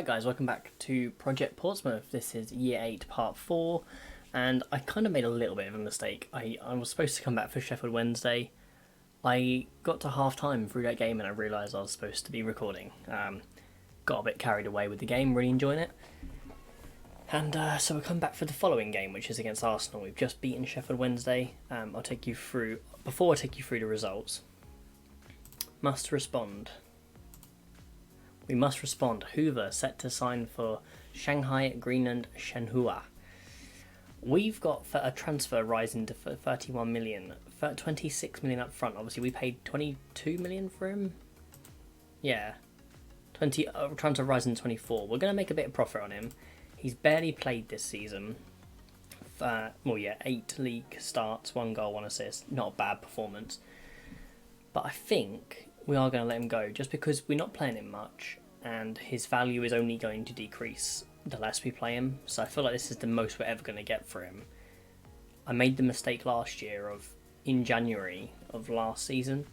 Right guys, welcome back to Project Portsmouth. This is Year 8 Part 4, and I kind of made a little bit of a mistake. I was supposed to come back for Sheffield Wednesday. I got to half-time through that game and I realised I was supposed to be recording. Got a bit carried away with the game, really enjoying it. And so we'll come back for the following game, which is against Arsenal. We've just beaten Sheffield Wednesday. I'll take you through, before I take you through the results, must respond. We must respond. Hoover set to sign for Shanghai, Greenland, Shenhua. We've got a transfer rising to 31 million, 26 million up front. Obviously, we paid 22 million for him. Yeah, transfer rising to 24. We're going to make a bit of profit on him. He's barely played this season. 8 league starts, 1 goal, 1 assist. Not a bad performance. But I think we are going to let him go just because we're not playing him much and his value is only going to decrease the less we play him. So I feel like this is the most we're ever going to get for him. I made the mistake last year of, in January of last season,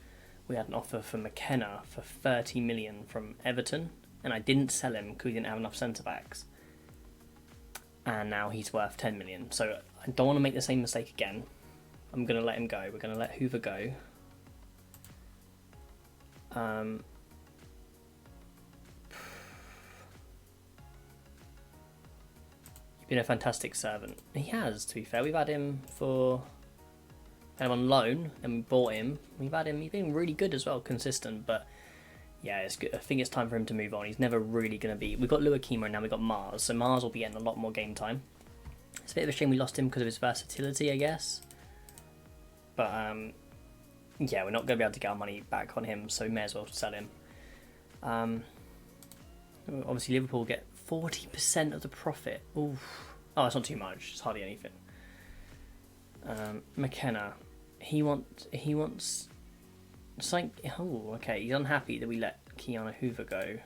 we had an offer for McKenna for 30 million from Everton and I didn't sell him because we didn't have enough centre-backs. And now he's worth 10 million. So I don't want to make the same mistake again. I'm going to let him go. We're going to let Hoover go. You've been a fantastic servant. He has, to be fair. We've had him on loan, and we bought him. We've had him. He's been really good as well, consistent. But yeah, it's good. I think it's time for him to move on. He's never really going to be. We've got Luakima and now we've got Mars, so Mars will be getting a lot more game time. It's a bit of a shame we lost him because of his versatility, I guess. But yeah, we're not going to be able to get our money back on him, so we may as well sell him. Obviously, Liverpool get 40% of the profit. Oof. Oh, that's not too much. It's hardly anything. McKenna, he wants something. Oh, okay. He's unhappy that we let Kiana Hoover go.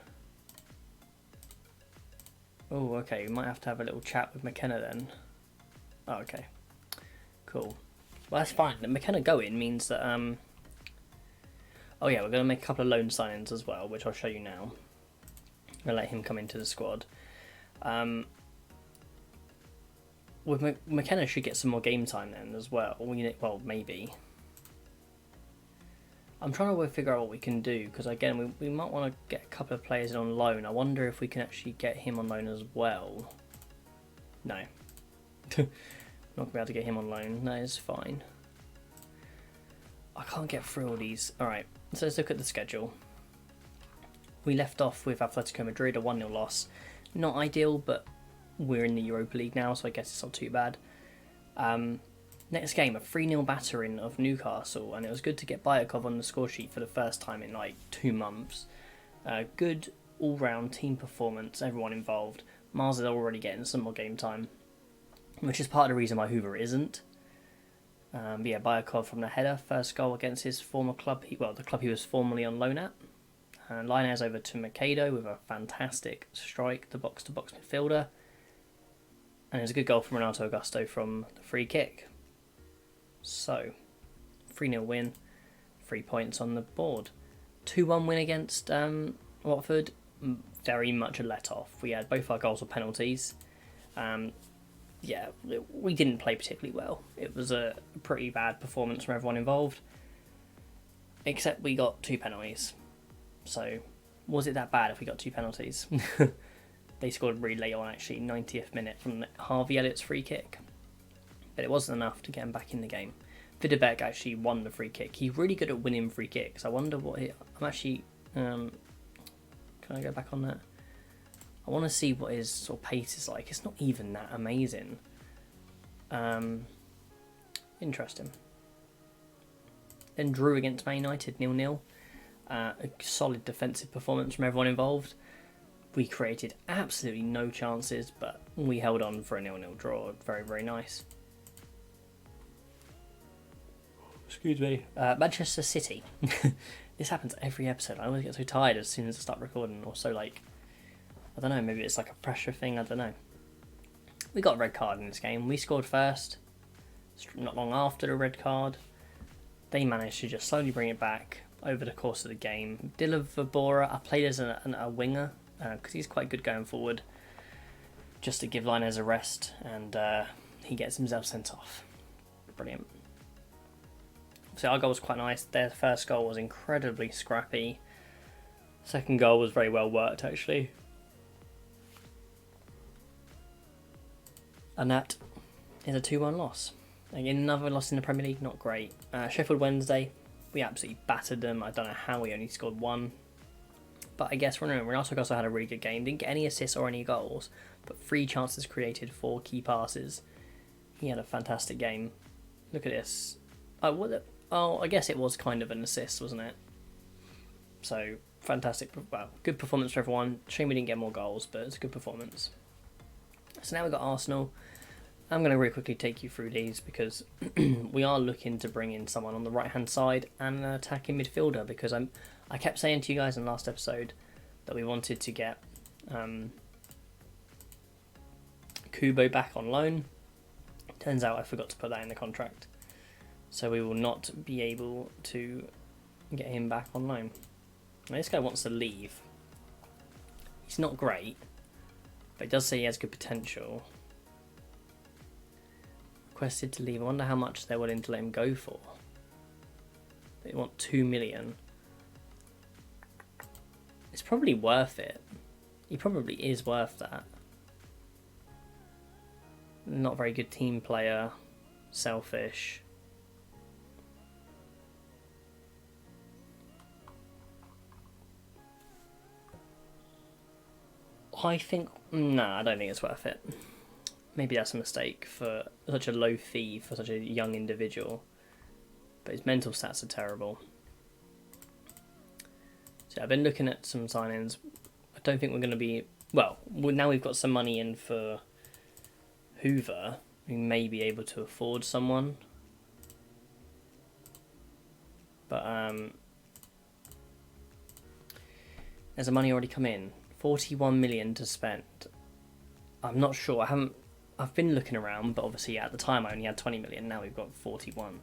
Oh, okay. We might have to have a little chat with McKenna then. Oh, okay. Cool. Well, that's fine. The McKenna going means that. Oh yeah, we're going to make a couple of loan signings as well, which I'll show you now. I'll let him come into the squad. McKenna should get some more game time then as well. Well, maybe. I'm trying to figure out what we can do because again, we might want to get a couple of players in on loan. I wonder if we can actually get him on loan as well. No. Not going to be able to get him on loan. No, it's fine. I can't get through all these. Alright, so let's look at the schedule. We left off with Atletico Madrid, a 1-0 loss. Not ideal, but we're in the Europa League now, so I guess it's not too bad. Next game, a 3-0 battering of Newcastle, and it was good to get Bayakov on the score sheet for the first time in like 2 months. Good all-round team performance, everyone involved. Mars is already getting some more game time, which is part of the reason why Hoover isn't. But yeah, Bayakov from the header, first goal against his former club, the club he was formerly on loan at. And Linez over to Makado with a fantastic strike, the box-to-box midfielder. And there's a good goal from Renato Augusto from the free kick. So, 3-0 win, 3 points on the board. 2-1 win against Watford, very much a let-off. We had both our goals were penalties. Yeah, we didn't play particularly well. It was a pretty bad performance from everyone involved. Except we got 2 penalties. So, was it that bad if we got 2 penalties? They scored really late on, actually, 90th minute from Harvey Elliott's free kick. But it wasn't enough to get him back in the game. Videbeck actually won the free kick. He's really good at winning free kicks. I wonder what I'm actually... can I go back on that? I want to see what his sort of pace is like. It's not even that amazing. Interesting. Then drew against Man United 0-0. A solid defensive performance from everyone involved. We created absolutely no chances, but we held on for a 0-0 draw. Very, very nice. Excuse me. Manchester City. This happens every episode. I always get so tired as soon as I start recording, or so like, I don't know, maybe it's like a pressure thing, I don't know. We got a red card in this game. We scored first, not long after the red card. They managed to just slowly bring it back over the course of the game. Dila Vabora, I played as a winger, because he's quite good going forward, just to give Linez a rest, and he gets himself sent off. Brilliant. So our goal was quite nice. Their first goal was incredibly scrappy. Second goal was very well worked, actually. And that is a 2-1 loss. Again, another loss in the Premier League, not great. Sheffield Wednesday, we absolutely battered them. I don't know how we only scored 1. But I guess Renato also had a really good game. Didn't get any assists or any goals, but 3 chances created, 4 key passes. He had a fantastic game. Look at this. Oh, I guess it was kind of an assist, wasn't it? So, fantastic. Well, good performance for everyone. Shame we didn't get more goals, but it's a good performance. So now we've got Arsenal. I'm going to really quickly take you through these because we are looking to bring in someone on the right-hand side and an attacking midfielder, because I kept saying to you guys in the last episode that we wanted to get Kubo back on loan. Turns out I forgot to put that in the contract. So we will not be able to get him back on loan. Now, this guy wants to leave. He's not great, but he does say he has good potential. Requested to leave. I wonder how much they're willing to let him go for. They want 2 million. It's probably worth it. He probably is worth that. Not very good team player. Selfish. I think... No, I don't think it's worth it. Maybe that's a mistake for such a low fee for such a young individual. But his mental stats are terrible. So I've been looking at some signings. I don't think we're going to be... Well, now we've got some money in for Hoover. We may be able to afford someone. But there's the money already come in. 41 million to spend. I'm not sure. I've been looking around, but obviously at the time I only had 20 million. Now we've got 41.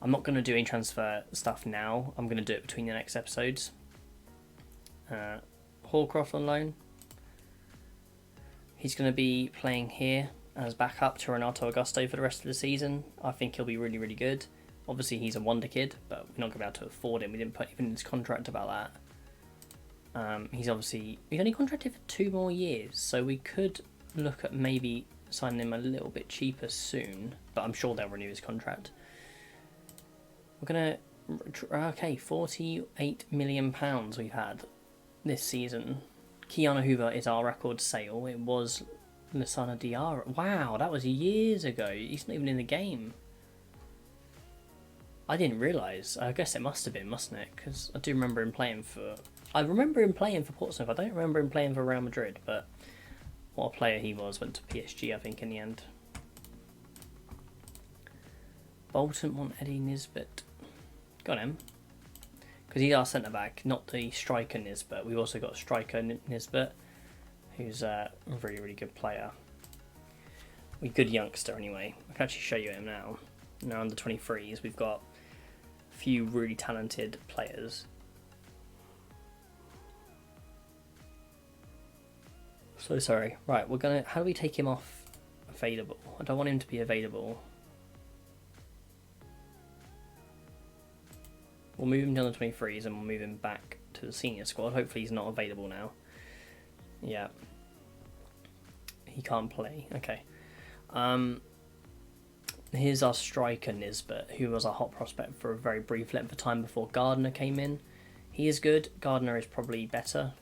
I'm not going to do any transfer stuff now. I'm going to do it between the next episodes. Hallcroft on loan. He's going to be playing here as backup to Renato Augusto for the rest of the season. I think he'll be really, really good. Obviously he's a wonder kid, but we're not going to be able to afford him. We didn't put even in his contract about that. He's only contracted for 2 more years, so we could look at maybe signing him a little bit cheaper soon, but I'm sure they'll renew his contract. We're gonna... Okay, £48 million we've had this season. Keanu Hoover is our record sale. It was Lassana Diarra. Wow, that was years ago. He's not even in the game. I didn't realise. I guess it must have been, mustn't it? Because I do remember him playing for... I remember him playing for Portsmouth. I don't remember him playing for Real Madrid, but what a player he was. Went to PSG, I think, in the end. Bolton want Eddie Nisbet. Got him. Because he's our centre-back, not the striker Nisbet. We've also got striker Nisbet, who's a really, really good player. A good youngster, anyway. I can actually show you him now. Now under 23s, we've got a few really talented players. So sorry. Right, we're gonna... How do we take him off available? I don't want him to be available. We'll move him down to 23s and we'll move him back to the senior squad. Hopefully he's not available now. Yeah. He can't play. Okay. Here's our striker Nisbet, who was a hot prospect for a very brief length of time before Gardner came in. He is good. Gardner is probably better.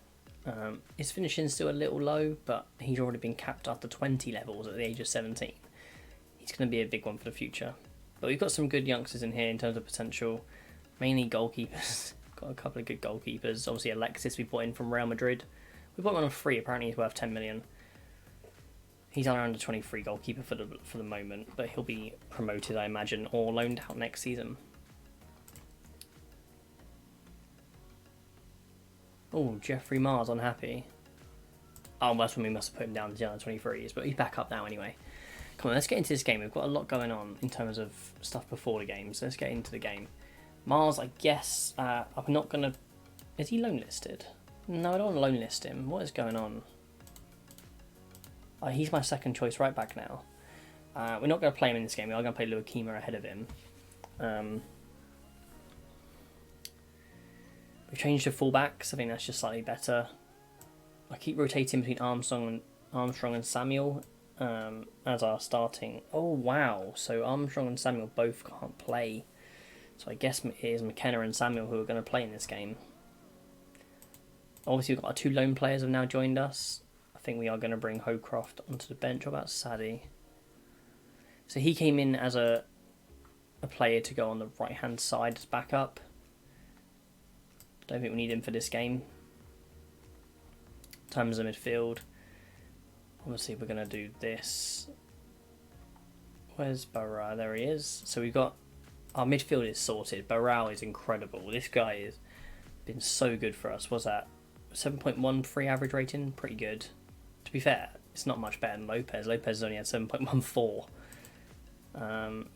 His finishing's still a little low, but he's already been capped after 20 levels at the age of 17. He's going to be a big one for the future. But we've got some good youngsters in here in terms of potential. Mainly goalkeepers. Got a couple of good goalkeepers. Obviously Alexis we bought in from Real Madrid. We bought him on free. Apparently he's worth 10 million. He's our under 23 goalkeeper for the moment, but he'll be promoted, I imagine, or loaned out next season. Oh, Jeffrey Mars unhappy. Oh, well, that's when we must have put him down to the under 23s, but he's back up now anyway. Come on, let's get into this game. We've got a lot going on in terms of stuff before the game, so let's get into the game. Mars, I guess, I'm not going to... Is he loan listed? No, I don't want to loan list him. What is going on? Oh, he's my second choice right back now. We're not going to play him in this game. We are going to play Luakima ahead of him. We've changed to fullbacks. I think that's just slightly better. I keep rotating between Armstrong and Samuel as our starting. Oh, wow. So Armstrong and Samuel both can't play. So I guess it is McKenna and Samuel who are going to play in this game. Obviously, we've got our 2 lone players have now joined us. I think we are going to bring Howcroft onto the bench. What about Sadie? So he came in as a player to go on the right-hand side as backup. Don't think we need him for this game. In terms of midfield, obviously we're going to do this. Where's Barra? There he is. So we've got our midfield is sorted. Barra is incredible. This guy has been so good for us. What's that? 7.13 average rating? Pretty good. To be fair, it's not much better than Lopez. Lopez has only had 7.14.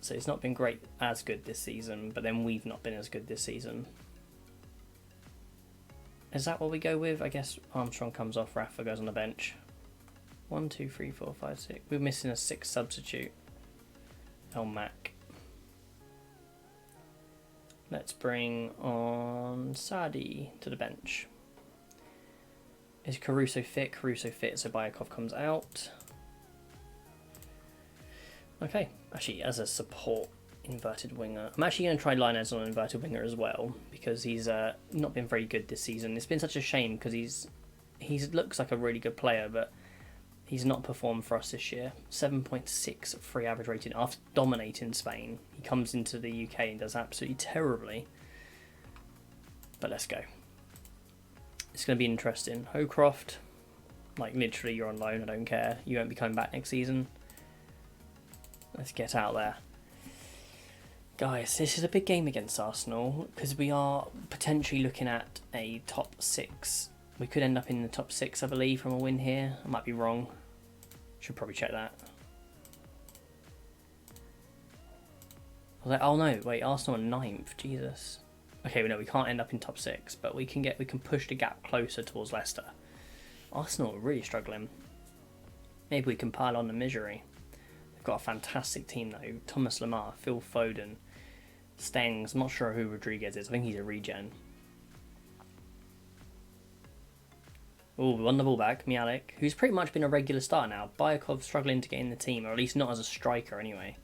So it's not been great as good this season, but then we've not been as good this season. Is that what we go with? I guess Armstrong comes off, Rafa goes on the bench. 1, 2, 3, 4, 5, 6. We're missing a 6th substitute. El Mac. Let's bring on Sadi to the bench. Is Caruso fit? Caruso fit, so Bayakov comes out. Okay, actually, as a support inverted winger, I'm actually going to try Linez on an inverted winger as well, because he's not been very good this season. It's been such a shame, because he looks like a really good player, but he's not performed for us this year. 7.6 free average rating after dominating Spain. He comes into the UK and does absolutely terribly. But let's go. It's going to be interesting. Howcroft, like literally you're on loan, I don't care. You won't be coming back next season. Let's get out there. Guys, this is a big game against Arsenal because we are potentially looking at a top 6. We could end up in the top 6, I believe, from a win here. I might be wrong. Should probably check that. I was like, oh no, wait, Arsenal are 9th. Jesus. Okay, no, we can't end up in top 6, but we can push the gap closer towards Leicester. Arsenal are really struggling. Maybe we can pile on the misery. They've got a fantastic team though. Thomas Lemar, Phil Foden, Stengs. I'm not sure who Rodriguez is. I think he's a regen. Oh, we won the ball back. Mialik, who's pretty much been a regular starter now. Bayakov struggling to get in the team, or at least not as a striker anyway.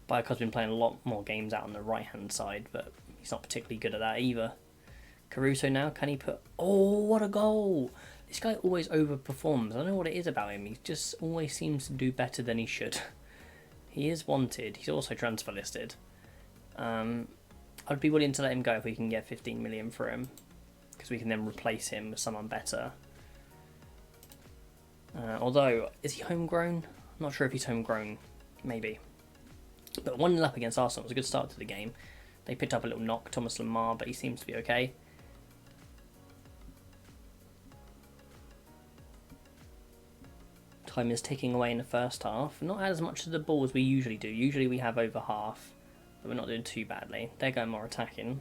Bayakov's been playing a lot more games out on the right-hand side, but he's not particularly good at that either. Caruso now, can he put... Oh, what a goal! This guy always overperforms. I don't know what it is about him. He just always seems to do better than he should. He is wanted. He's also transfer listed. I'd be willing to let him go if we can get 15 million for him, because we can then replace him with someone better. Although, is he homegrown? I'm not sure if he's homegrown. Maybe. But 1-0 up against Arsenal was a good start to the game. They picked up a little knock, Thomas Lemar, but he seems to be okay. Time is ticking away in the first half. Not as much of the ball as we usually do. Usually we have over half, but we're not doing too badly. They're going more attacking.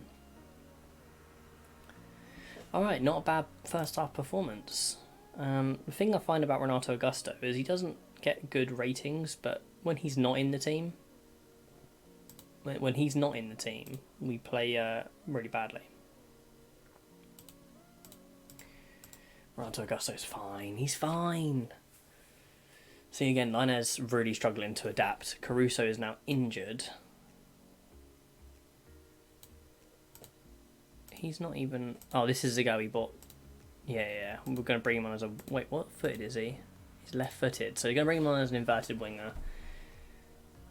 Alright, not a bad first half performance. The thing I find about Renato Augusto is he doesn't get good ratings, but when he's not in the team, we play really badly. Renato Augusto's fine. He's fine. See again, Linez really struggling to adapt. Caruso is now injured. He's not even... Oh, this is the guy we bought. Yeah. We're going to bring him on as a... Wait, what footed is he? He's left-footed. So we're going to bring him on as an inverted winger.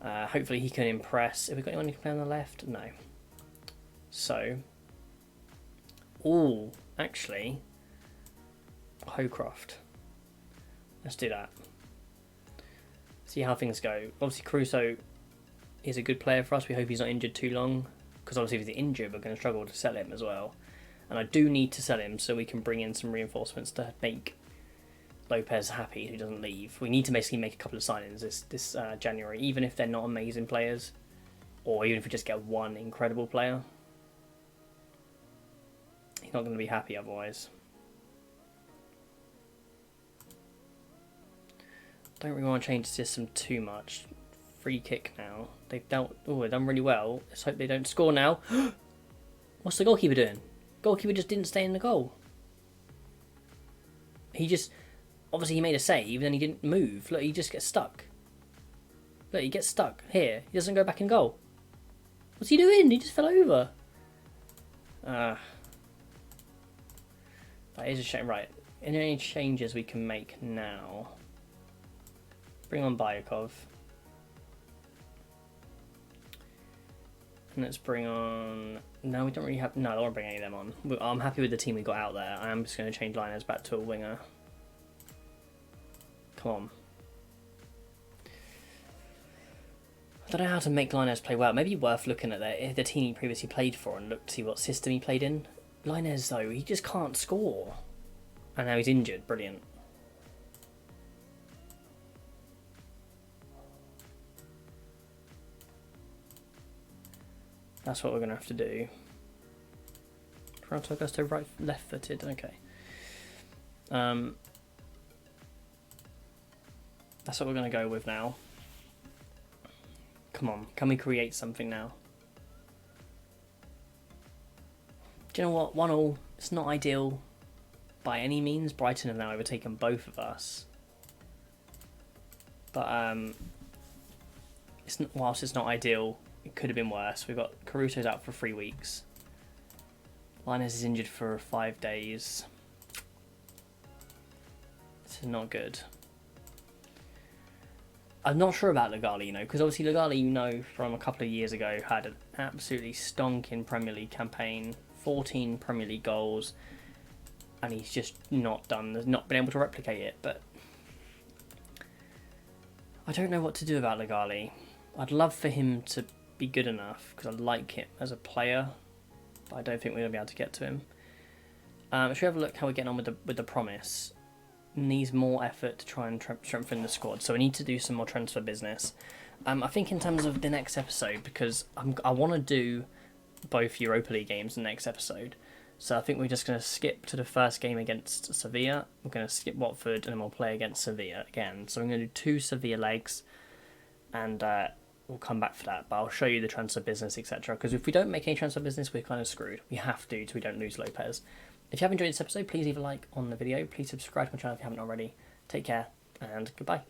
Hopefully he can impress. Have we got anyone who can play on the left? No. So... Oh, actually... Howcroft. Let's do that. See how things go. Obviously Caruso is a good player for us. We hope he's not injured too long, because obviously if he's injured we're going to struggle to sell him as well. And I do need to sell him so we can bring in some reinforcements to make Lopez happy who doesn't leave. We need to basically make a couple of signings this January, even if they're not amazing players, or even if we just get one incredible player. He's not going to be happy otherwise. Don't really want to change the system too much. Free kick now. They've done really well. Let's hope they don't score now. What's the goalkeeper doing? Goalkeeper just didn't stay in the goal. He just... Obviously he made a save, then he didn't move. Look, he just gets stuck. Look, he gets stuck. Here. He doesn't go back in goal. What's he doing? He just fell over. That is a shame. Right. Any changes we can make now? Bring on Bayakov. And let's bring on... No, we don't really have... No, I don't want to bring any of them on. I'm happy with the team we got out there. I am just going to change Linus back to a winger. Come on. I don't know how to make Linus play well. Maybe worth looking at the team he previously played for and look to see what system he played in. Linus, though, he just can't score. And now he's injured. Brilliant. That's what we're going to have to do. Toronto Augusto left-footed. Okay. That's what we're going to go with now. Come on. Can we create something now? Do you know what? 1-1. It's not ideal by any means. Brighton have now overtaken both of us. But whilst it's not ideal, it could have been worse. We've got Caruso's out for 3 weeks. Linus is injured for 5 days. This is not good. I'm not sure about Legali, because obviously Legali, from a couple of years ago, had an absolutely stonking Premier League campaign, 14 Premier League goals, and he's just not been able to replicate it. But I don't know what to do about Legali. I'd love for him to be good enough, because I like him as a player, but I don't think we're going to be able to get to him. Should we have a look how we're getting on with the promise? Needs more effort to try and strengthen the squad, so we need to do some more transfer business. I think in terms of the next episode, because I want to do both Europa League games in the next episode, so I think we're just going to skip to the first game against Sevilla. We're going to skip Watford and then we'll play against Sevilla again. So I'm going to do 2 Sevilla legs, and we'll come back for that, but I'll show you the transfer business, etc. Because if we don't make any transfer business, we're kind of screwed. We have to, so we don't lose Lopez. If you have enjoyed this episode, please leave a like on the video. Please subscribe to my channel if you haven't already. Take care, and goodbye.